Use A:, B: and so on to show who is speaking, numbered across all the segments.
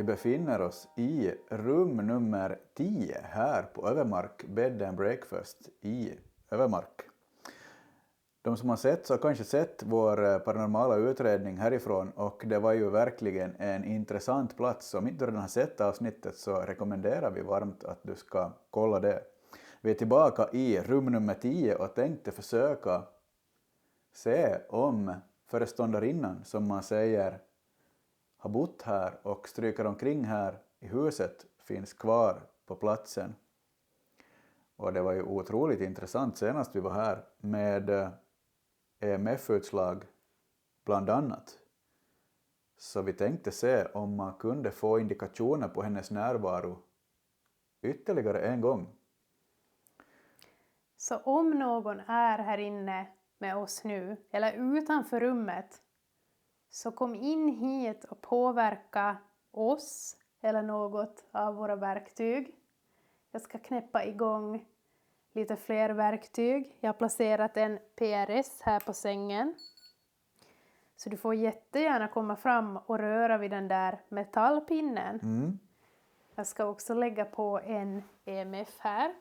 A: Vi befinner oss i rum nummer 10 här på Övermark Bed and Breakfast i Övermark. De som har sett så har kanske sett vår paranormala utredning härifrån, och det var ju verkligen en intressant plats. Om inte du redan har sett avsnittet så rekommenderar vi varmt att du ska kolla det. Vi är tillbaka i rum nummer 10 och tänkte försöka se om föreståndarinnan, som man säger har bott här och stryker omkring här i huset, finns kvar på platsen. Och det var ju otroligt intressant senast vi var här med EMF-utslag bland annat. Så vi tänkte se om man kunde få indikationer på hennes närvaro ytterligare en gång.
B: Så om någon är här inne med oss nu eller utanför rummet, så kom in hit och påverka oss eller något av våra verktyg. Jag ska knäppa igång lite fler verktyg. Jag har placerat en PRS här på sängen. Så du får jättegärna komma fram och röra vid den där metallpinnen. Jag ska också lägga på en EMF här.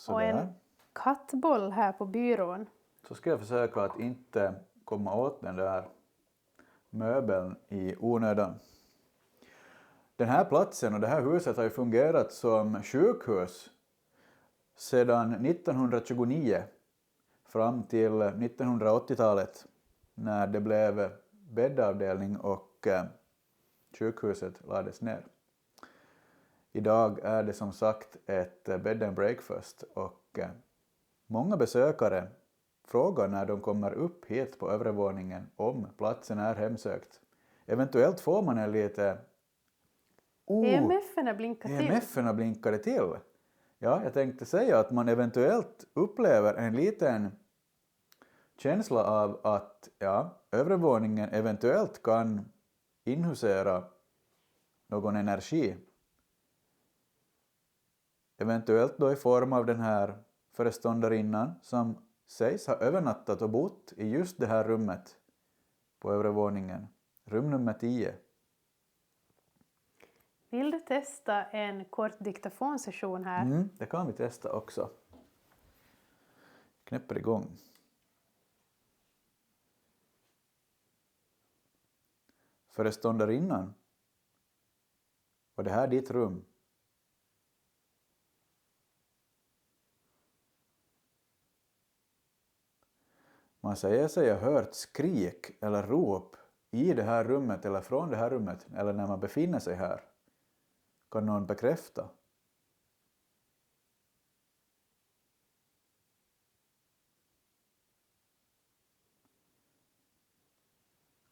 B: Och en kattboll här på byrån.
A: Så ska jag försöka att inte komma åt den där möbeln i onödan. Den här platsen och det här huset har ju fungerat som sjukhus sedan 1929 fram till 1980-talet, när det blev bäddavdelning och sjukhuset lades ner. Idag är det som sagt ett bed and breakfast, och många besökare frågar när de kommer upp hit på övervåningen om platsen är hemsökt. Eventuellt får man en lite...
B: EMF-erna blinkar till.
A: EMF-erna blinkade till. Ja, jag tänkte säga att man eventuellt upplever en liten känsla av att övervåningen eventuellt kan inhusera någon energi. Eventuellt då i form av den här föreståndarinnan som sägs ha övernattat och bott i just det här rummet på övervåningen. Rum nummer 10.
B: Vill du testa en kort diktafonsession här?
A: Det kan vi testa också. Knäpper igång. Föreståndarinnan. Och det här är ditt rum. Man säger sig ha hört skrik eller rop i det här rummet eller från det här rummet, eller när man befinner sig här. Kan någon bekräfta?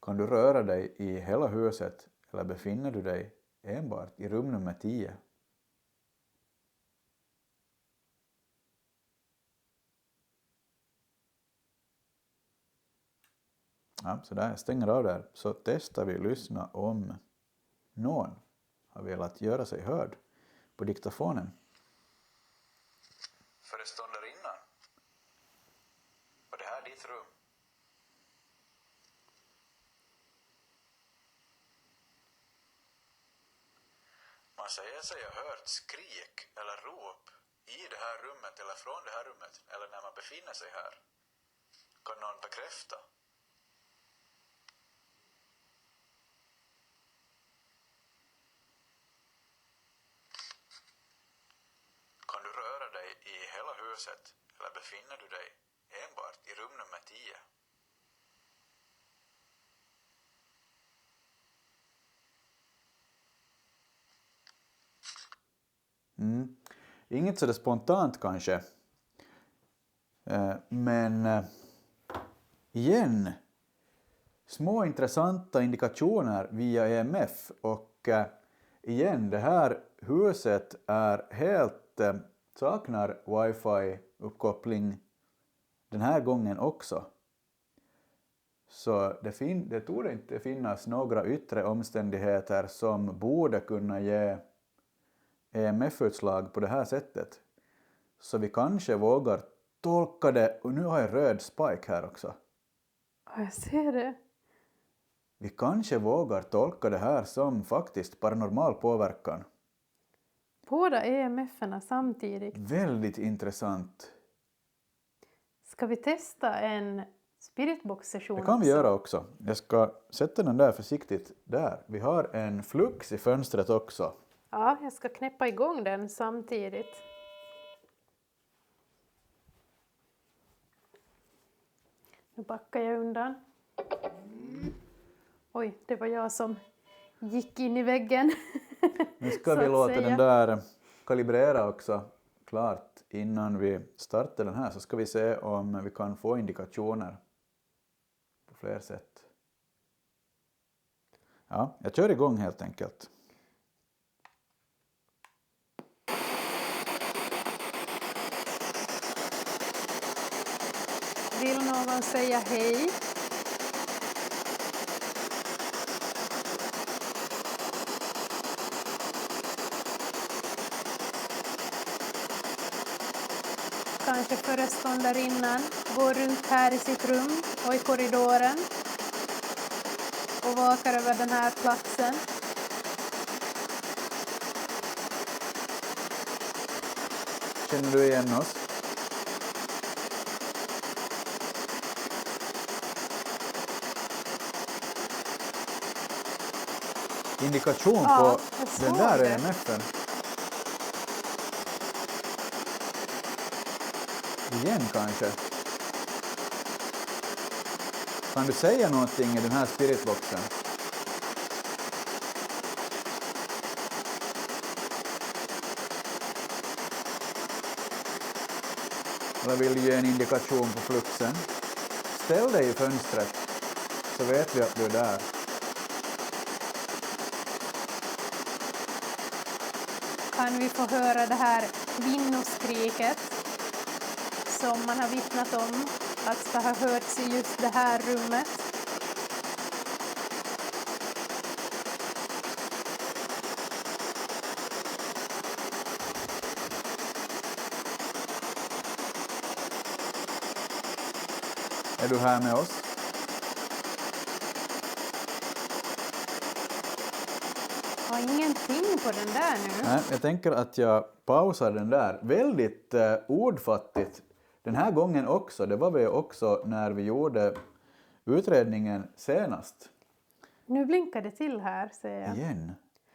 A: Kan du röra dig i hela huset, eller befinner du dig enbart i rum nummer 10? Ja, så där, jag stänger av där. Så testar vi lyssna om någon har velat göra sig hörd på diktafonen. Föreståndarinnan. Och det här är ditt rum. Man säger sig ha hört skrik eller rop i det här rummet eller från det här rummet, eller när man befinner sig här. Kan någon bekräfta? Kan du röra dig i hela huset, eller befinner du dig enbart i rum nummer 10? Inget så det spontant kanske. Men igen, små intressanta indikationer via EMF, och igen, det här huset är helt saknar wifi-uppkoppling den här gången också. Så det torde inte finnas några yttre omständigheter som borde kunna ge EMF-utslag på det här sättet. Så vi kanske vågar tolka det, och nu har jag röd spike här också.
B: Ja, jag ser det.
A: vi kanske vågar tolka det här som faktiskt paranormal påverkan.
B: Båda EMF-erna samtidigt.
A: Väldigt intressant.
B: Ska vi testa en spiritbox-session?
A: Det kan vi göra också. Jag ska sätta den där försiktigt där. Vi har en flux i fönstret också.
B: Ja, jag ska knäppa igång den samtidigt. Nu backar jag undan. Oj, det var jag som gick in i väggen.
A: Nu ska vi låta den där kalibrera också klart innan vi startar den här. Så ska vi se om vi kan få indikationer på fler sätt. Ja, jag kör igång helt enkelt.
B: Vill någon säga hej? Kanske föreståndarinnan går runt här i sitt rum och i korridoren och vakar över den här platsen.
A: Känner du igen oss? Indikation
B: Ja,
A: på
B: jag såg
A: den där
B: det.
A: EMFen. Igen kanske. Kan du säga någonting i den här spiritboxen? Eller vill du ge en indikation på fluxen? Ställ dig i fönstret så vet vi att du är där.
B: Kan vi få höra det här kvinnoskriket som man har vittnat om att ska ha hörts i just det här rummet?
A: Är du här med oss?
B: Har ingenting på den där nu.
A: Nej, jag tänker att jag pausar den där. Väldigt ordfattigt. Den här gången också. Det var vi också när vi gjorde utredningen senast.
B: Nu blinkar det till här, säger jag.
A: Igen.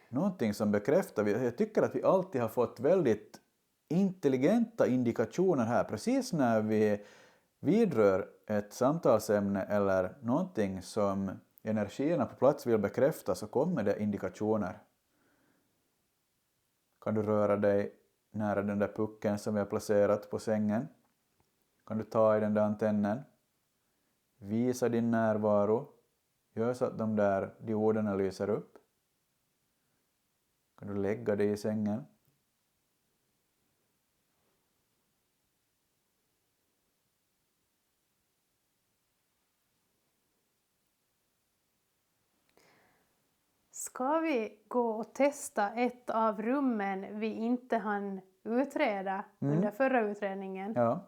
A: Någonting som bekräftar. Jag tycker att vi alltid har fått väldigt intelligenta indikationer här. Precis när vi vidrör ett samtalsämne eller någonting som energierna på plats vill bekräfta så kommer det indikationer. Kan du röra dig nära den där pucken som vi har placerat på sängen? Kan du ta i den där antennen? Visa din närvaro. Gör så att de där dioderna lyser upp. Kan du lägga dig i sängen?
B: Ska vi gå och testa ett av rummen vi inte hann utreda under förra utredningen?
A: Ja.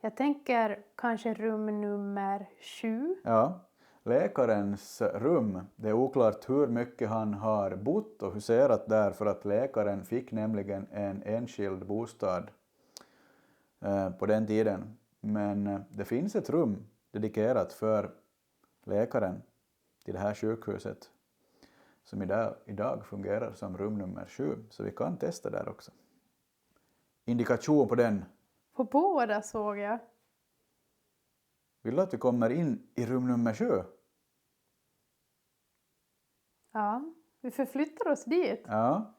B: Jag tänker kanske rum nummer 7.
A: Ja. Läkarens rum. Det är oklart hur mycket han har bott och huserat där för att läkaren fick nämligen en enskild bostad på den tiden. Men det finns ett rum dedikerat för läkaren till det här sjukhuset som idag fungerar som rum nummer 7. Så vi kan testa där också. Indikation på den.
B: På båda såg jag.
A: Vill du att vi kommer in i rum nummer 7?
B: Ja, vi förflyttar oss dit.
A: Ja.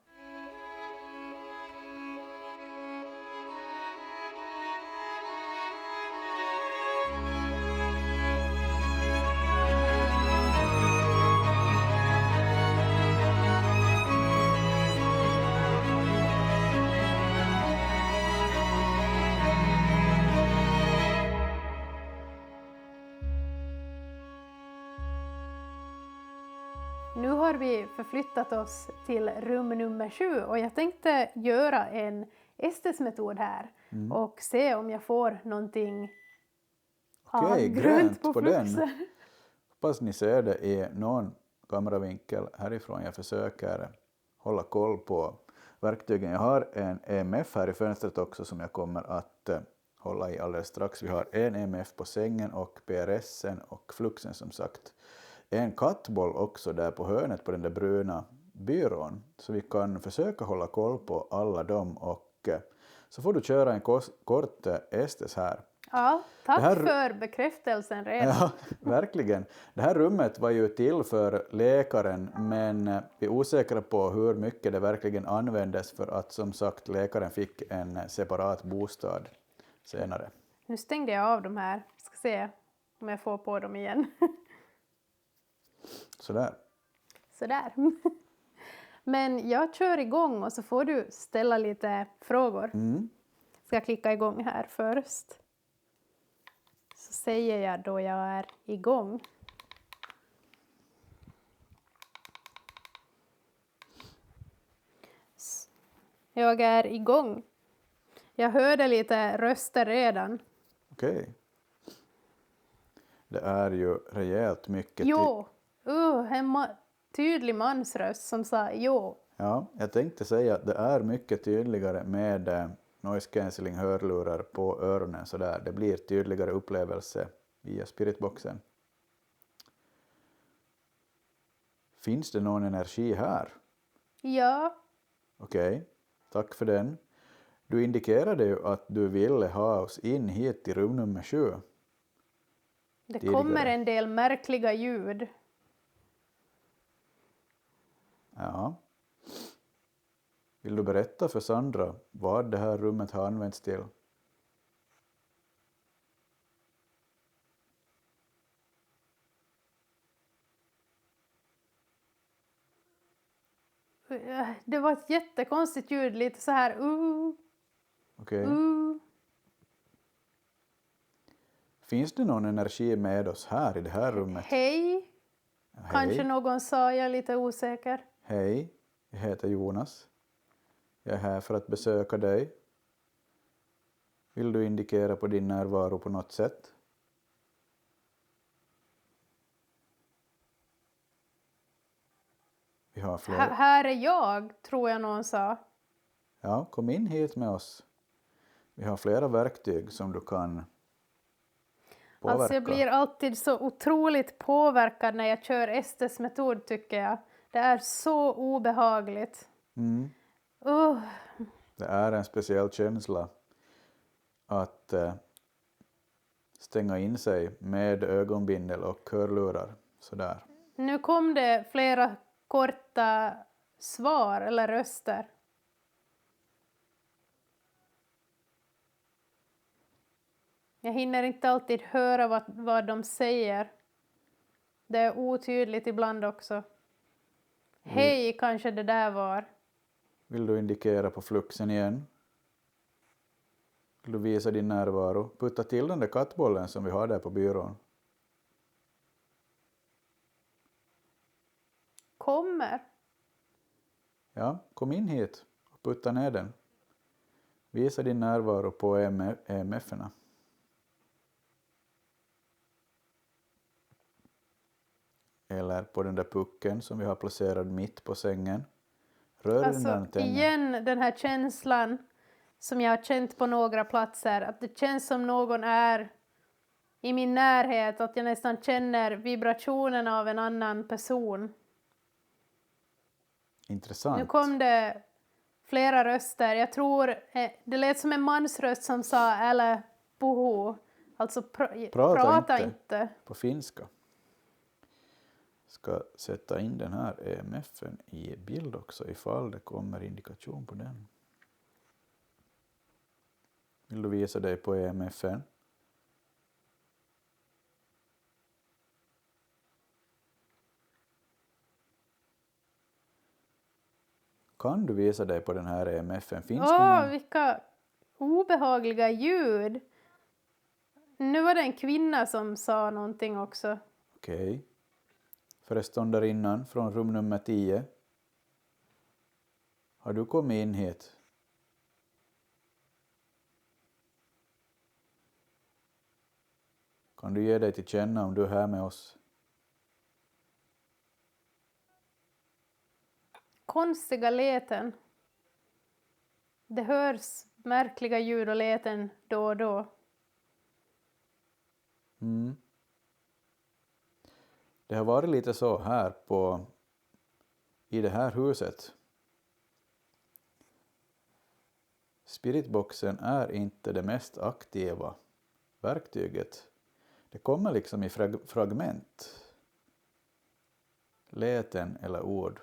B: Nu har vi förflyttat oss till rum nummer 7 och jag tänkte göra en Estes-metod här och se om jag får någonting
A: Okej,
B: grönt på
A: den.
B: fluxen.
A: Hoppas ni ser det i någon kameravinkel härifrån. Jag försöker hålla koll på verktygen. Jag har en EMF här i fönstret också som jag kommer att hålla i alldeles strax. Vi har en EMF på sängen och PRSen och fluxen som sagt. En kattboll också där på hörnet på den där bruna byrån. Så vi kan försöka hålla koll på alla dem och så får du köra en kort estes här.
B: Ja, tack för bekräftelsen redan.
A: Ja, verkligen. Det här rummet var ju till för läkaren men vi är osäkra på hur mycket det verkligen användes för att som sagt läkaren fick en separat bostad senare.
B: Nu stängde jag av de här. Ska se om jag får på dem igen.
A: Sådär.
B: Sådär. Men jag kör igång och så får du ställa lite frågor. Ska jag klicka igång här först. Så säger jag då jag är igång. Jag är igång. Jag hörde lite röster redan.
A: Okej. Det är ju rejält mycket.
B: Jo, en tydlig mansröst som sa jo.
A: Ja, jag tänkte säga att det är mycket tydligare med noise cancelling hörlurar på öronen så där. Det blir tydligare upplevelse via spiritboxen. Finns det någon energi här?
B: Ja.
A: Okej, tack för den. Du indikerade ju att du ville ha oss in hit till rum nummer 7.
B: Det
A: tidigare.
B: kommer en del märkliga ljud.
A: Ja. Vill du berätta för Sandra vad det här rummet har använts till?
B: Det var ett jättekonstigt ljud, lite så här
A: Okej. Finns det någon energi med oss här i det här rummet?
B: Hej.
A: Hej.
B: Kanske någon sa, jag är lite osäker.
A: Hej, jag heter Jonas. Jag är här för att besöka dig. Vill du indikera på din närvaro på något sätt? Vi har fler.
B: Här är jag, tror jag någon sa.
A: Ja, kom in hit med oss. Vi har flera verktyg som du kan påverka.
B: Alltså jag blir alltid så otroligt påverkad när jag kör Estes metod tycker jag. Det är så obehagligt.
A: Det är en speciell känsla att stänga in sig med ögonbindel och hörlurar. Sådär.
B: Nu kom det flera korta svar eller röster. Jag hinner inte alltid höra vad de säger. Det är otydligt ibland också. Hej, kanske det där var.
A: Vill du indikera på fluxen igen? Vill du visa din närvaro? Putta till den där kattbollen som vi har där på byrån.
B: Kommer.
A: Ja, kom in hit och putta ner den. Visa din närvaro på EMF-erna. Eller på den där pucken som vi har placerat mitt på sängen. Rör den där antennen.
B: Igen den här känslan som jag har känt på några platser. Att det känns som någon är i min närhet. Att jag nästan känner vibrationen av en annan person.
A: Intressant.
B: Nu kom det flera röster. Jag tror det lät som en mansröst som sa eller puhu. Alltså prata inte.
A: På finska. Ska sätta in den här EMFen i bild också ifall det kommer indikation på den. Vill du visa dig på EMFen? Kan du visa dig på den här EMFen? Finns det någon?
B: Vilka obehagliga ljud. Nu var det en kvinna som sa någonting också.
A: Okej. Föreståndarinnan från rum nummer 10. Har du kommit in hit? Kan du ge dig till känna om du är här med oss?
B: konstiga läten. Det hörs märkliga ljud och läten då och då.
A: Det har varit lite så här i det här huset. Spiritboxen är inte det mest aktiva verktyget. Det kommer liksom i fragment. Läten eller ord.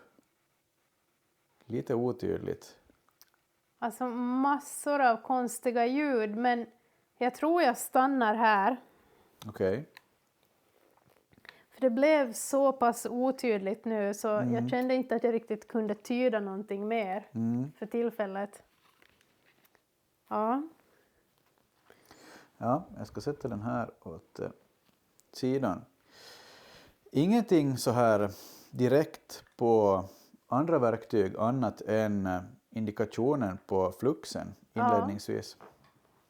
A: Lite otydligt.
B: Alltså massor av konstiga ljud, men jag tror jag stannar här.
A: Okej.
B: För det blev så pass otydligt nu så jag kände inte att jag riktigt kunde tyda någonting mer för tillfället. Ja.
A: Ja, jag ska sätta den här åt sidan. Ingenting så här direkt på andra verktyg annat än indikationen på fluxen inledningsvis.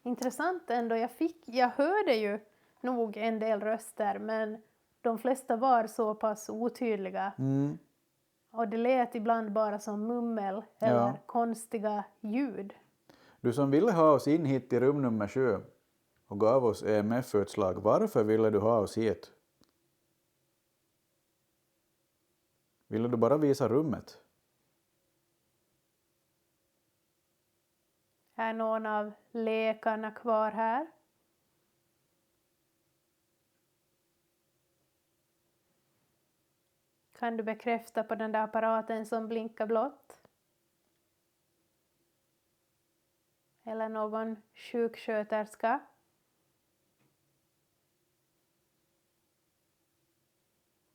B: Intressant ändå. Jag hörde ju nog en del röster, men de flesta var så pass otydliga. Och det lät ibland bara som mummel eller konstiga ljud.
A: Du som ville ha oss in hit till rum nummer 7 och gav oss EMF-utslag, varför ville du ha oss hit? Ville du bara visa rummet?
B: Är någon av läkarna kvar här? Kan du bekräfta på den där apparaten som blinkar blått? Eller någon sjuksköterska?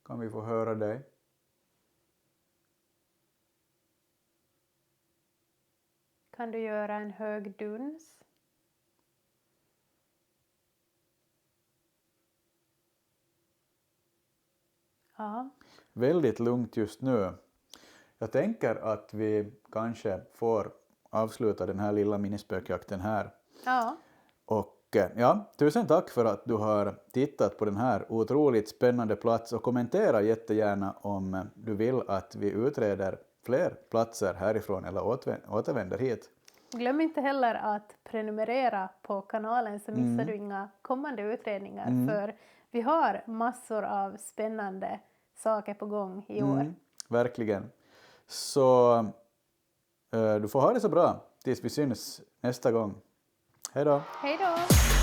A: Kan vi få höra dig?
B: Kan du göra en hög duns? Ja.
A: Väldigt lugnt just nu. Jag tänker att vi kanske får avsluta den här lilla minispökjakten här.
B: Ja.
A: Och ja, tusen tack för att du har tittat på den här otroligt spännande plats och kommentera jättegärna om du vill att vi utreder fler platser härifrån eller återvänder hit.
B: Glöm inte heller att prenumerera på kanalen så missar du inga kommande utredningar. För vi har massor av spännande saker på gång i år.
A: Verkligen. Så du får ha det så bra tills vi syns nästa gång. Hej då!
B: Hej då!